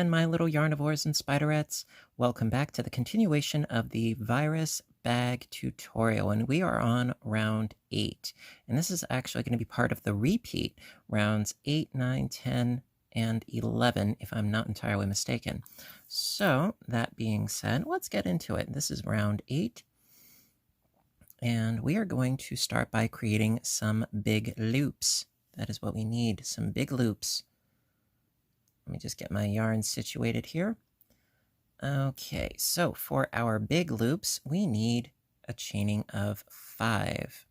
again, my little yarnivores and spiderettes. Welcome back to the continuation of the virus bag tutorial, and we are on round 8. And this is actually going to be part of the repeat rounds 8, 9, 10, and 11, if I'm not entirely mistaken. So that being said, let's get into it. This is round 8. And we are going to start by creating some big loops. That is what we need, some big loops. Let me just get my yarn situated here. Okay, so for our big loops, we need a chaining of 5.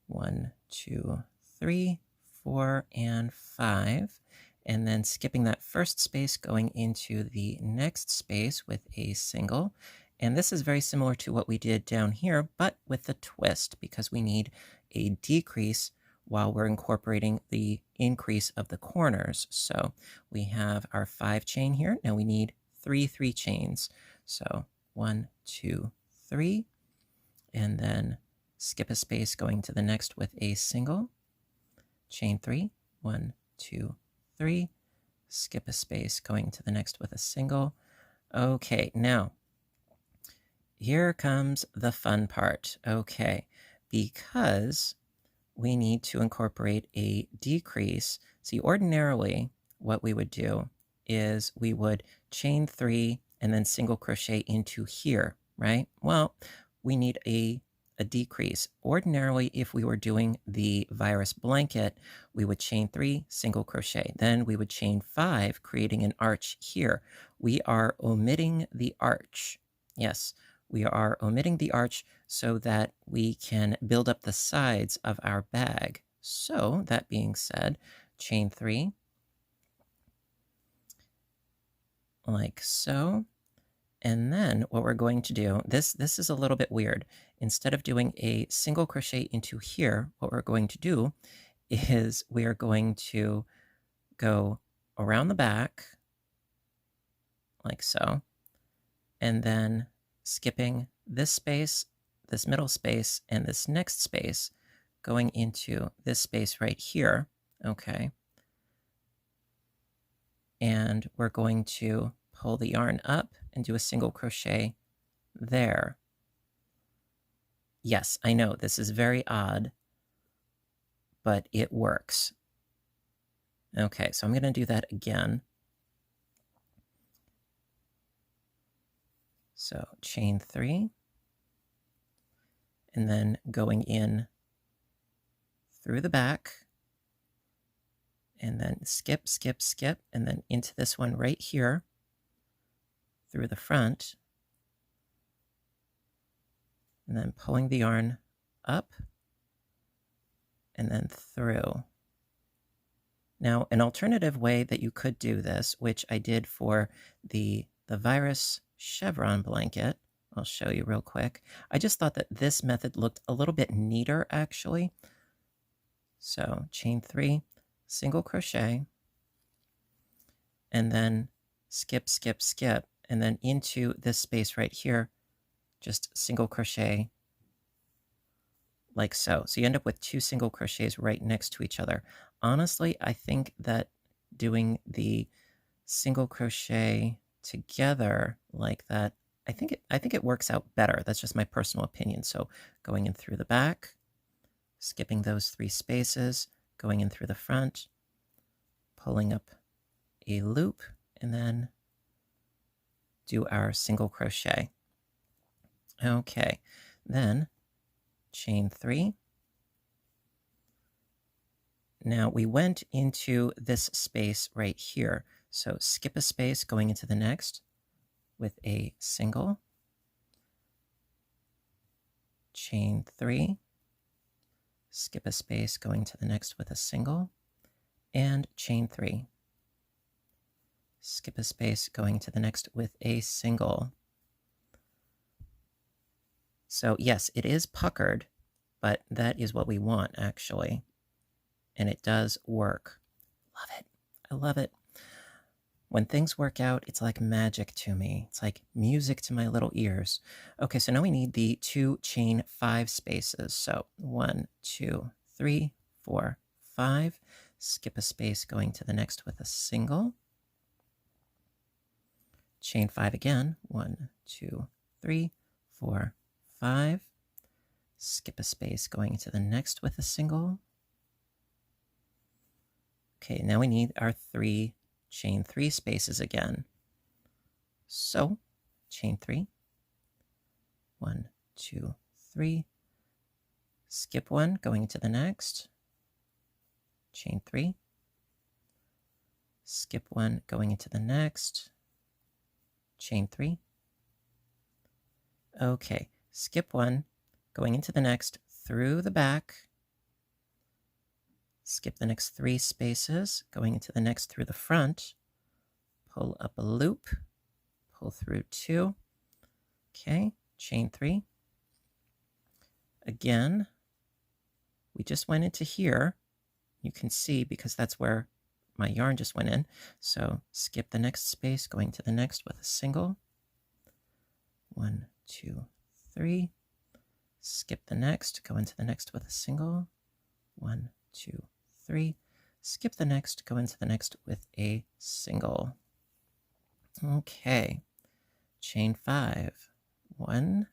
1, 2, 3, 4, and 5. And then skipping that first space, going into the next space with a single. And this is very similar to what we did down here, but with a twist, because we need a decrease while we're incorporating the increase of the corners. So we have our 5 chain here. Now we need 3 3 chains. So 1, 2, 3, and then skip a space going to the next with a single, chain 3, 1, 2, 3, skip a space going to the next with a single. Okay, now here comes the fun part. Okay, because we need to incorporate a decrease. See, ordinarily, what we would do is we would chain 3 and then single crochet into here, right? Well, we need a decrease. Ordinarily, if we were doing the virus blanket, we would chain 3, single crochet. Then we would chain 5, creating an arch here. We are omitting the arch. Yes, we are omitting the arch so that we can build up the sides of our bag. So that being said, chain 3, like so. And then what we're going to do, this is a little bit weird. Instead of doing a single crochet into here, what we're going to do is we are going to go around the back, like so, and then skipping this space, this middle space, and this next space, going into this space right here, okay? And we're going to pull the yarn up and do a single crochet there. Yes, I know this is very odd, but it works. Okay, so I'm going to do that again. So chain 3, and then going in through the back, and then skip, skip, skip, and then into this one right here, through the front, and then pulling the yarn up, and then through. Now, an alternative way that you could do this, which I did for the virus chevron blanket, I'll show you real quick. I just thought that this method looked a little bit neater, actually. So chain 3, single crochet, and then skip, skip, skip, and then into this space right here, just single crochet like so. So you end up with 2 single crochets right next to each other. Honestly, I think that doing the single crochet together like that, I think it works out better. That's just my personal opinion. So going in through the back, skipping those 3 spaces, going in through the front, pulling up a loop, and then do our single crochet. Okay, then chain 3. Now we went into this space right here. So skip a space going into the next with a single, chain 3, skip a space going to the next with a single, and chain 3. Skip a space going to the next with a single. So yes, it is puckered, but that is what we want actually. And it does work. Love it. I love it. When things work out, it's like magic to me. It's like music to my little ears. Okay, so now we need the 2 chain 5 spaces. So 1, 2, 3, 4, 5. Skip a space going to the next with a single. chain 5 again, 1, 2, 3, 4, 5, skip a space going into the next with a single. Okay, now we need our 3 chain 3 spaces again. So chain 3, 1, 2, 3, skip 1 going into the next, chain 3, skip 1 going into the next, chain 3. Okay, skip 1 going into the next through the back, skip the next 3 spaces going into the next through the front, pull up a loop, pull through 2, okay, chain 3. Again, we just went into here. You can see because that's where my yarn just went in. So skip the next space going to the next with a single. 1, 2, 3. Skip the next, go into the next with a single. 1, 2, 3. Skip the next, go into the next with a single. Okay, chain 5. 1,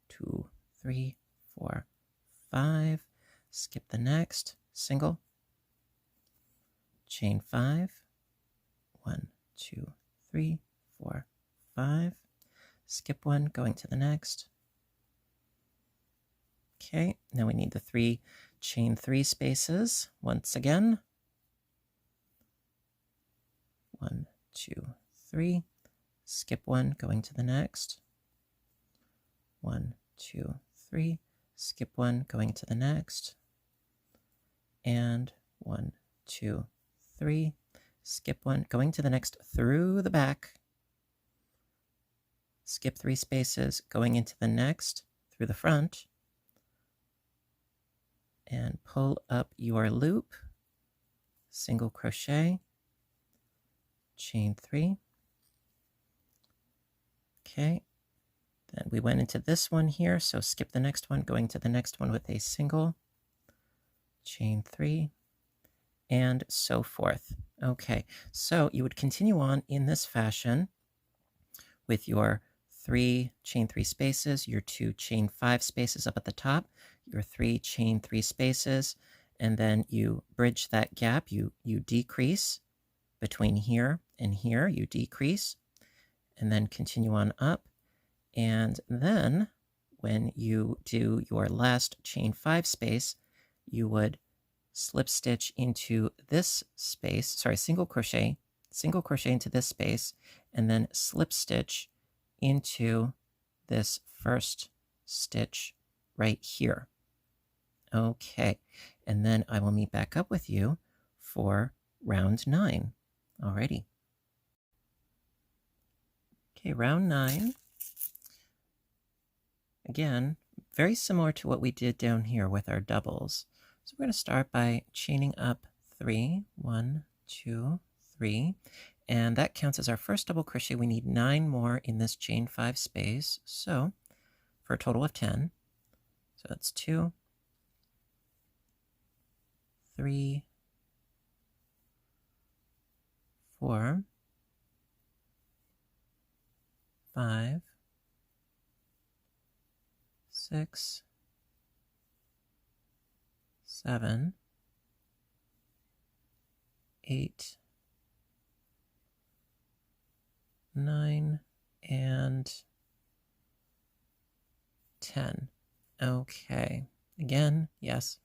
2, 3, 4, 5. Skip the next, single. Chain 5. 1, 2, 3, 4, 5. Skip 1, going to the next. Okay, now we need the 3 chain 3 spaces once again. 1, 2, 3. Skip 1, going to the next. 1, 2, 3. Skip 1, going to the next. And 1, 2, 3. Skip 1, going to the next through the back. Skip 3 spaces, going into the next through the front. And pull up your loop, single crochet, chain 3. Okay, then we went into this one here, so skip the next one, going to the next one with a single, chain 3, and so forth. Okay, so you would continue on in this fashion with your 3 chain 3 spaces, your 2 chain 5 spaces up at the top, your 3 chain 3 spaces, and then you bridge that gap, you decrease between here and here, you decrease, and then continue on up. And then when you do your last chain 5 space, you would slip stitch into this space, sorry, single crochet into this space, and then slip stitch into this first stitch right here. Okay, and then I will meet back up with you for round 9. Alrighty. Okay, round 9. Again, very similar to what we did down here with our doubles. So we're going to start by chaining up 3, 1, 2, 3, and that counts as our first double crochet. We need 9 more in this chain 5 space, so for a total of 10. So that's 2, 3, 4, 5, 6, 7, 8, 9, and 10. Okay, again, yes.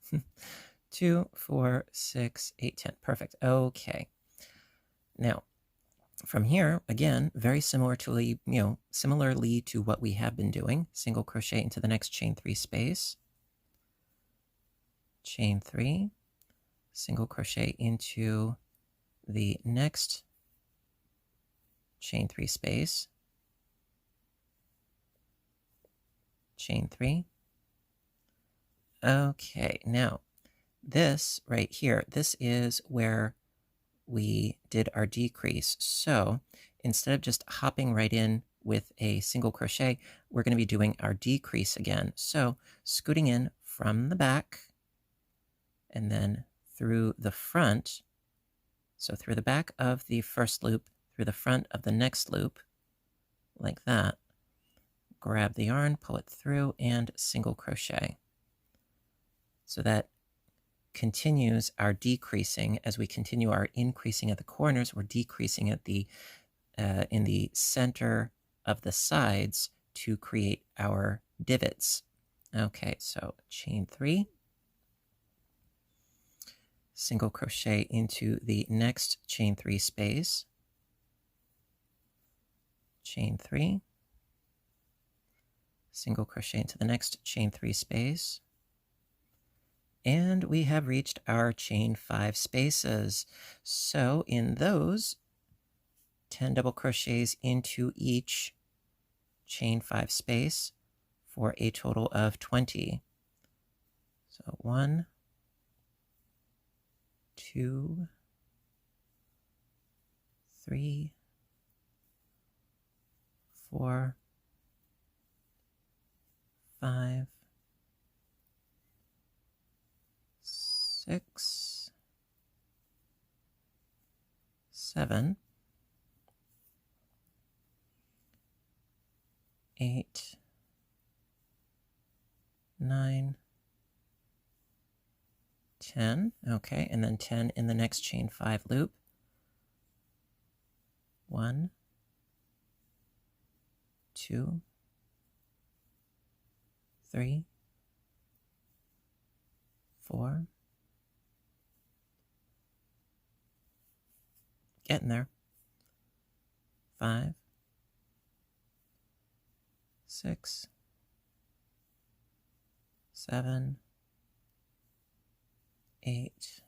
2, 4, 6, 8, 10. Perfect. Okay. Now, from here, again, very similarly to what we have been doing. Single crochet into the next chain 3 space. Chain 3. Single crochet into the next chain 3 space. Chain 3. Okay, now this right here, this is where we did our decrease. So instead of just hopping right in with a single crochet, we're going to be doing our decrease again. So scooting in from the back and then through the front. So through the back of the first loop, through the front of the next loop, like that. Grab the yarn, pull it through, and single crochet. So that continues our decreasing. As we continue our increasing at the corners, we're decreasing at the in the center of the sides to create our divots. Okay, so chain 3, single crochet into the next chain 3 space, chain 3, single crochet into the next chain 3 space, and we have reached our chain 5 spaces. So in those, 10 double crochets into each chain 5 space for a total of 20. So 1, 2, 3, 4, 5, 6, 7, 8, 9, 10. Okay, and then 10 in the next chain 5 loop. 1, 2, 3, 4. Getting there. 5, 6, 7, 8,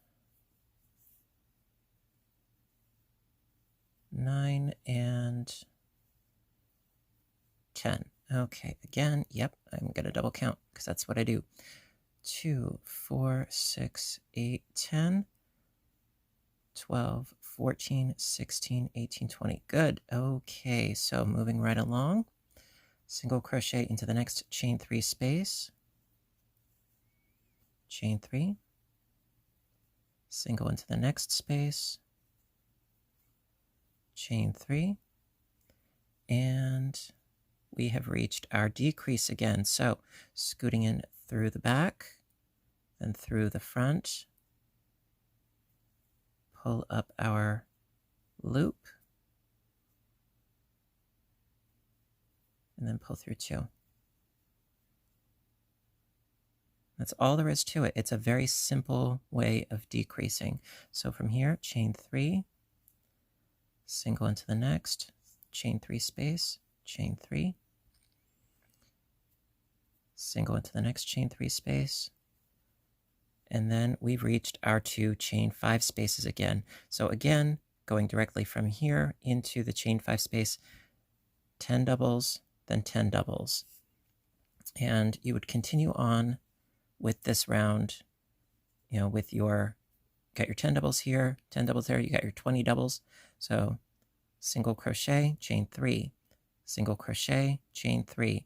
9, and 10. Okay, again, yep, I'm going to double count because that's what I do. 2, 4, 6, 8, 10, 12, 14, 16, 18, 20. Good. Okay, so moving right along. Single crochet into the next chain 3 space. Chain 3. Single into the next space. Chain 3. And we have reached our decrease again. So scooting in through the back, then through the front. Pull up our loop. And then pull through 2. That's all there is to it. It's a very simple way of decreasing. So from here, chain 3, single into the next, chain 3 space, chain 3, single into the next chain 3 space, and then we've reached our 2 chain 5 spaces again. So again, going directly from here into the chain 5 space, 10 doubles, then 10 doubles. And you would continue on with this round, you know, with your, got your 10 doubles here, 10 doubles there, you got your 20 doubles. So single crochet, chain 3, single crochet, chain 3,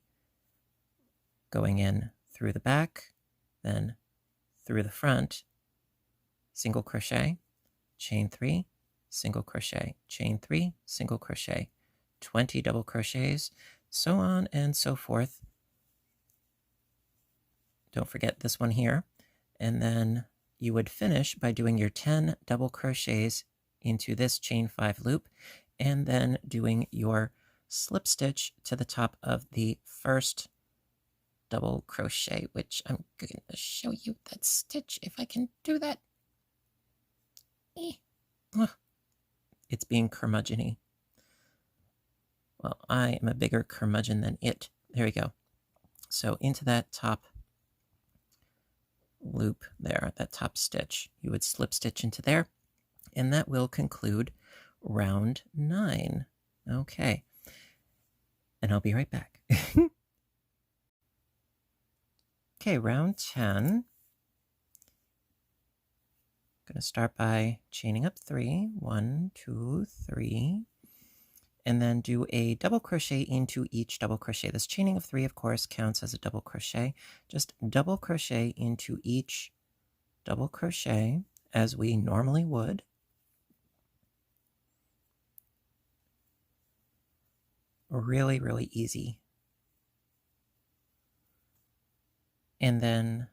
going in through the back, then through the front, single crochet, chain 3, single crochet, chain 3, single crochet, 20 double crochets, so on and so forth. Don't forget this one here. And then you would finish by doing your 10 double crochets into this chain 5 loop, and then doing your slip stitch to the top of the first double crochet, which I'm going to show you that stitch if I can do that. It's being curmudgeon-y. Well, I am a bigger curmudgeon than it. There we go. So into that top loop there, that top stitch, you would slip stitch into there, and that will conclude round 9. Okay, and I'll be right back. Okay, round 10. I'm going to start by chaining up 3, 1, 2, 3, and then do a double crochet into each double crochet. This chaining of 3, of course, counts as a double crochet. Just double crochet into each double crochet as we normally would. Really, really easy. And then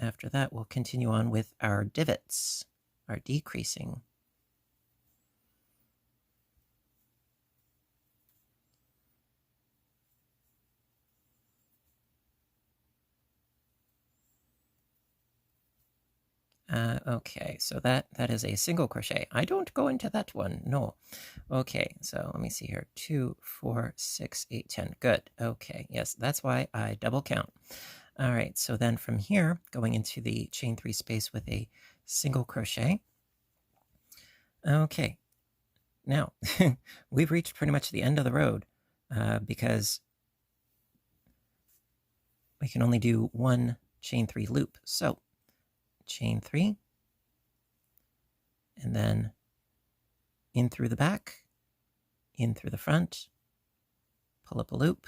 after that, we'll continue on with our divots, our decreasing. Okay, so that is a single crochet. I don't go into that one, no. Okay, so let me see here. 2, 4, 6, 8, 10. Good. Okay, yes, that's why I double count. All right, so then from here, going into the chain 3 space with a single crochet. Okay, now we've reached pretty much the end of the road because we can only do one chain 3 loop. So chain 3, and then in through the back, in through the front, pull up a loop,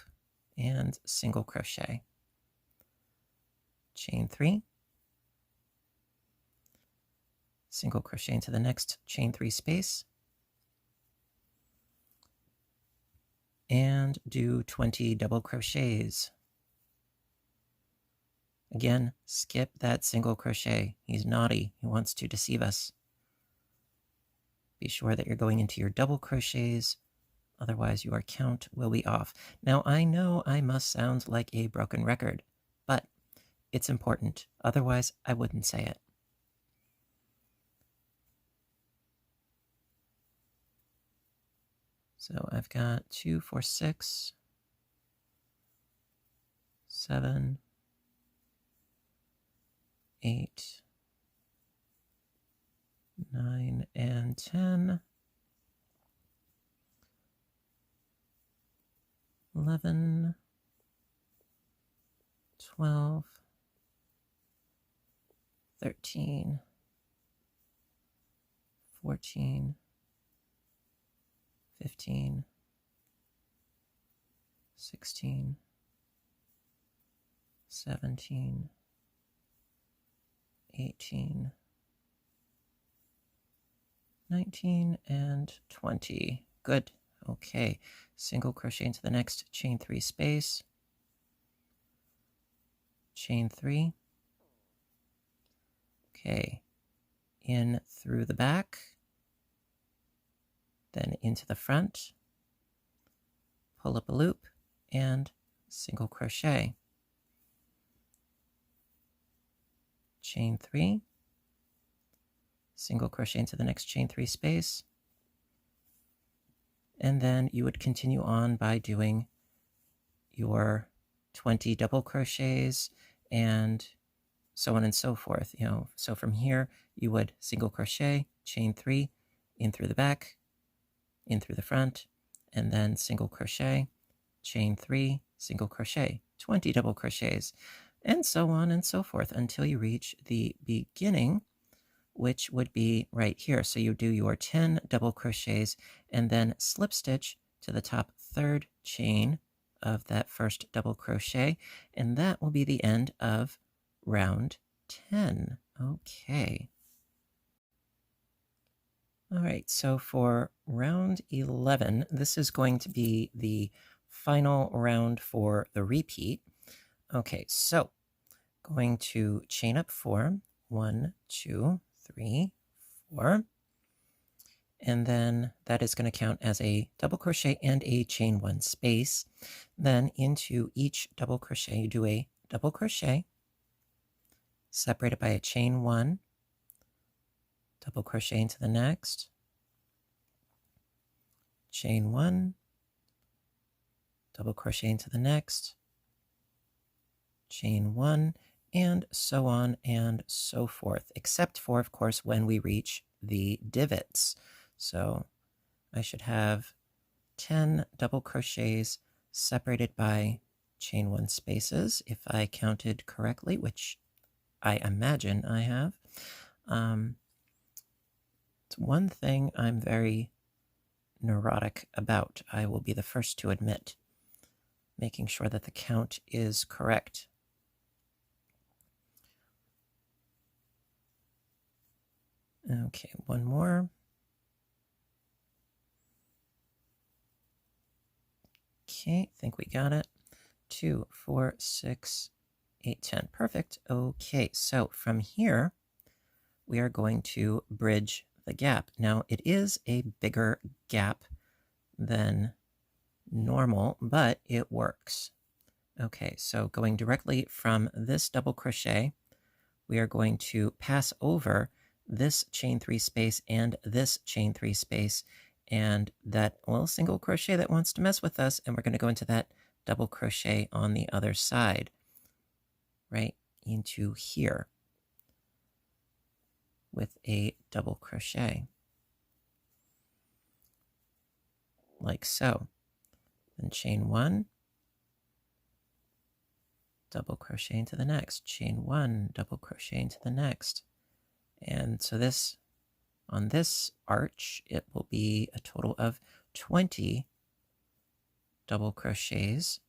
and single crochet. Chain 3, single crochet into the next chain 3 space, and do 20 double crochets. Again, skip that single crochet. He's naughty. He wants to deceive us. Be sure that you're going into your double crochets, otherwise your count will be off. Now, I know I must sound like a broken record, but it's important. Otherwise, I wouldn't say it. So I've got 2, 4, 6, 7, 8, 9, and 10, 11, 12, 13, 14, 15, 16, 17, 18, 19, and 20. Good. Okay. Single crochet into the next chain 3 space. Chain 3. Okay. In through the back. Then into the front. Pull up a loop and single crochet. Chain 3. Single crochet into the next chain 3 space. And then you would continue on by doing your 20 double crochets and so on and so forth. You know, so from here you would single crochet, chain 3, in through the back, in through the front, and then single crochet, chain 3, single crochet, 20 double crochets, and so on and so forth until you reach the beginning, which would be right here. So you do your 10 double crochets and then slip stitch to the top 3rd chain of that first double crochet, and that will be the end of round 10. Okay. All right, so for round 11, this is going to be the final round for the repeat. Okay, so going to chain up 4, 1, 2, 3, 4, and then that is going to count as a double crochet and a chain 1 space. Then into each double crochet, you do a double crochet, separated by a chain 1, double crochet into the next, chain 1, double crochet into the next, chain 1, and so on and so forth, except for, of course, when we reach the divots. So I should have 10 double crochets separated by chain 1 spaces, if I counted correctly, which I imagine I have. It's one thing I'm very neurotic about, I will be the first to admit, making sure that the count is correct. Okay, one more. Okay, I think we got it. 2, 4, 6, 8, 10. Perfect. Okay, so from here, we are going to bridge the gap. Now, it is a bigger gap than normal, but it works. Okay, so going directly from this double crochet, we are going to pass over this chain 3 space and this chain 3 space and that little single crochet that wants to mess with us, and we're going to go into that double crochet on the other side, right into here with a double crochet, like so. Then chain 1, double crochet into the next, chain 1, double crochet into the next. And so this, on this arch, it will be a total of 20 double crochets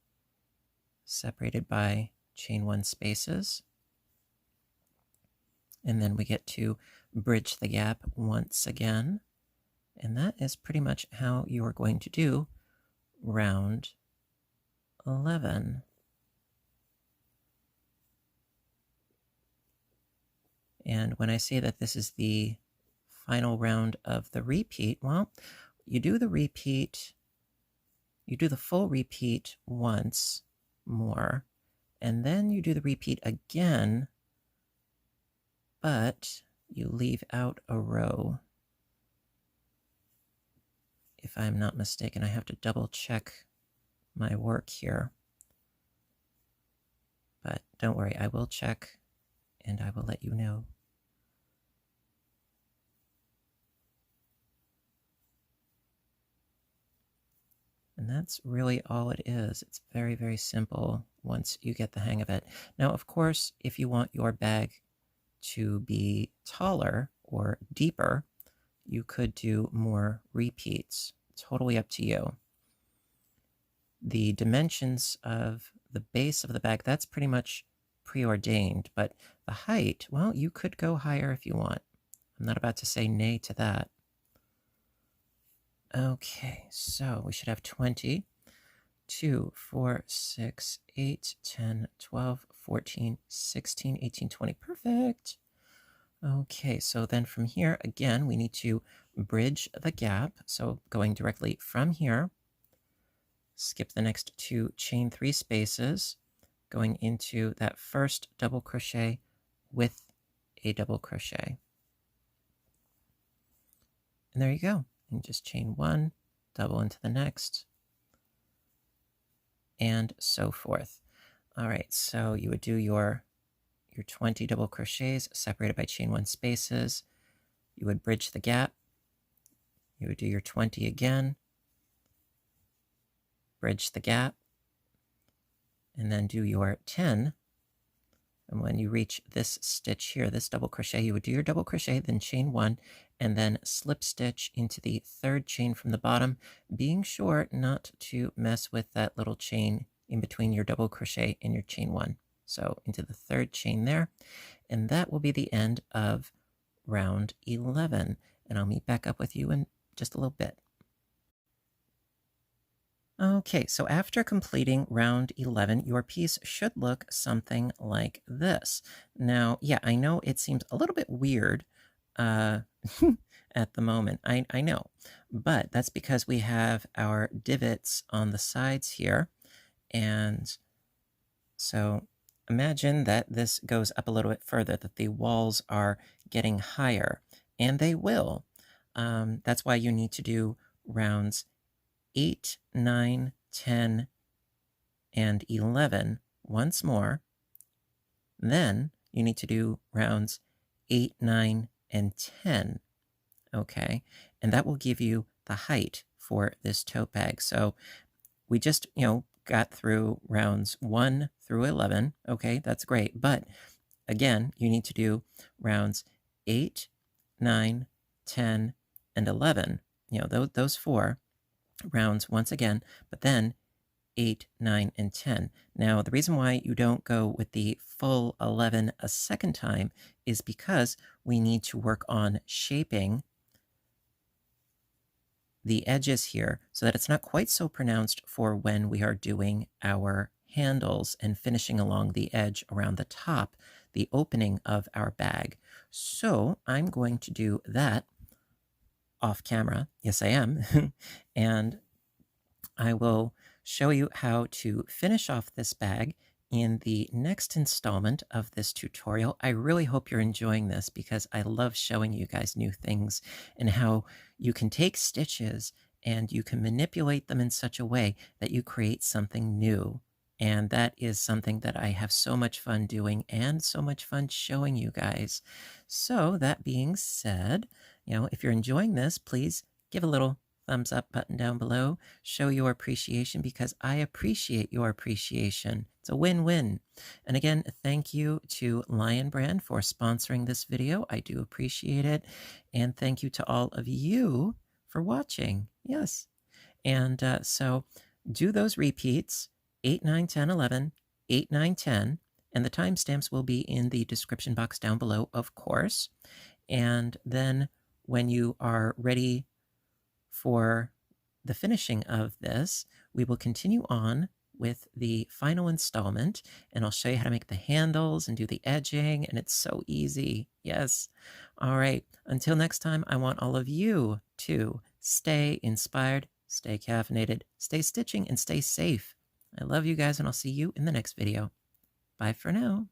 separated by chain 1 spaces. And then we get to bridge the gap once again. And that is pretty much how you are going to do round 11. And when I say that this is the final round of the repeat, well, you do the repeat, you do the full repeat once more, and then you do the repeat again, but you leave out a row. If I'm not mistaken, I have to double check my work here. But don't worry, I will check and I will let you know. And that's really all it is. It's very, very simple once you get the hang of it. Now, of course, if you want your bag to be taller or deeper, you could do more repeats. Totally up to you. The dimensions of the base of the bag, that's pretty much preordained, but the height, well, you could go higher if you want. I'm not about to say nay to that. Okay, so we should have 20, 2, 4, 6, 8, 10, 12, 14, 16, 18, 20. Perfect. Okay, so then from here, again, we need to bridge the gap. So going directly from here, skip the next 2 chain 3 spaces, going into that first double crochet with a double crochet. And there you go. And just chain 1, double into the next, and so forth. All right, so you would do your 20 double crochets separated by chain 1 spaces. You would bridge the gap. You would do your 20 again, bridge the gap, and then do your 10. And when you reach this stitch here, this double crochet, you would do your double crochet, then chain 1, and then slip stitch into the 3rd chain from the bottom, being sure not to mess with that little chain in between your double crochet and your chain 1. So into the 3rd chain there, and that will be the end of round 11. And I'll meet back up with you in just a little bit. Okay, so after completing round 11, your piece should look something like this. Now, yeah, I know it seems a little bit weird at the moment. I know, but that's because we have our divots on the sides here. And so imagine that this goes up a little bit further, that the walls are getting higher, and they will. That's why you need to do rounds 8, 9, 10, and 11 once more. Then you need to do rounds 8, 9, and 10. Okay, and that will give you the height for this tote bag. So we just, got through rounds 1 through 11. Okay, that's great. But again, you need to do rounds 8, 9, 10, and 11. Those 4 rounds once again, but then 8, 9, and 10. Now, the reason why you don't go with the full 11 a second time is because we need to work on shaping the edges here so that it's not quite so pronounced for when we are doing our handles and finishing along the edge around the top, the opening of our bag. So I'm going to do that off camera. Yes, I am. And I will show you how to finish off this bag in the next installment of this tutorial. I really hope you're enjoying this because I love showing you guys new things and how you can take stitches and you can manipulate them in such a way that you create something new. And that is something that I have so much fun doing and so much fun showing you guys. So that being said, if you're enjoying this, please give a little thumbs up button down below. Show your appreciation because I appreciate your appreciation. It's a win-win. And again, thank you to Lion Brand for sponsoring this video. I do appreciate it. And thank you to all of you for watching. Yes. And so do those repeats, 8, 9, 10, 11, 8, 9, 10. And the timestamps will be in the description box down below, of course. And then when you are ready for the finishing of this, we will continue on with the final installment, and I'll show you how to make the handles and do the edging, and it's so easy. Yes. All right. Until next time, I want all of you to stay inspired, stay caffeinated, stay stitching, and stay safe. I love you guys, and I'll see you in the next video. Bye for now.